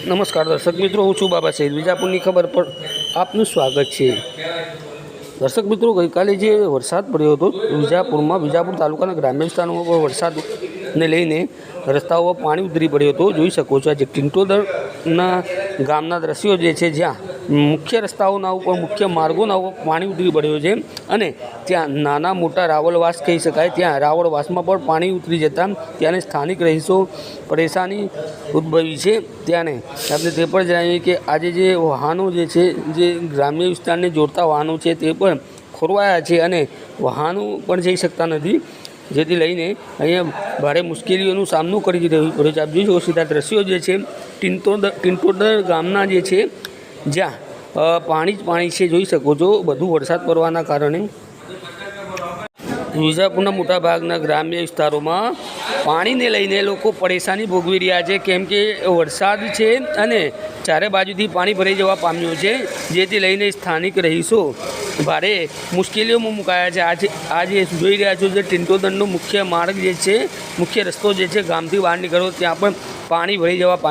નમસ્કાર દર્શક મિત્રો, હું છું બાબા સૈદ. વિજાપુરની ખબર પર આપનું સ્વાગત છે. દર્શક મિત્રો, ગઈકાલે જે વરસાદ પડ્યો હતો વિજાપુરમાં, વિજાપુર તાલુકાના ગ્રામ્ય વિસ્તારોમાં પણ વરસાદને લઈને રસ્તાઓ પર પાણી ઉતરી પડ્યું હતું. જોઈ શકો છો આજે ટિંટોદરના ગામના દ્રશ્યો જે છે, જ્યાં મુખ્ય રસ્તાઓના ઉપર, મુખ્ય માર્ગોના ઉપર પાણી ઉતરી પડ્યું છે અને ત્યાં નાના મોટા રાવળવાસ કહી શકાય, ત્યાં રાવળવાસમાં પણ પાણી ઉતરી જતાં ત્યાંને સ્થાનિક રહીશો પરેશાની ઉદ્ભવી છે. ત્યાંને આપણે તે પણ જણાવીએ કે આજે જે વાહનો જે છે, જે ગ્રામ્ય વિસ્તારને જોડતા વાહનો છે, તે પણ ખોરવાયા છે અને વાહનો પણ જઈ શકતા નથી, જેથી લઈને અહીંયા ભારે મુશ્કેલીઓનો સામનો કરી રહ્યું પડે છે. આપ જોઈ શકો સીધા દ્રશ્યો જે છે ટિંટોદર ગામના જે છે, જ્યાં પાણી જ પાણી છે. જોઈ શકો છો, વધુ વરસાદ પડવાના કારણે વિજાપુરના મોટાભાગના ગ્રામ્ય વિસ્તારોમાં પાણીને લઈને લોકો પરેશાની ભોગવી રહ્યા છે, કેમ કે વરસાદ છે અને ચારે બાજુથી પાણી ભરાઈ જવા પામ્યું છે, જેથી લઈને સ્થાનિક રહીશો ભારે મુશ્કેલીઓમાં મુકાયા છે. આજે જોઈ રહ્યા છો જે ટિંટોદરનો મુખ્ય માર્ગ જે છે, મુખ્ય રસ્તો જે છે, ગામથી બહાર નીકળો ત્યાં પણ પાણી ભરાઈ જવા પામ્યું.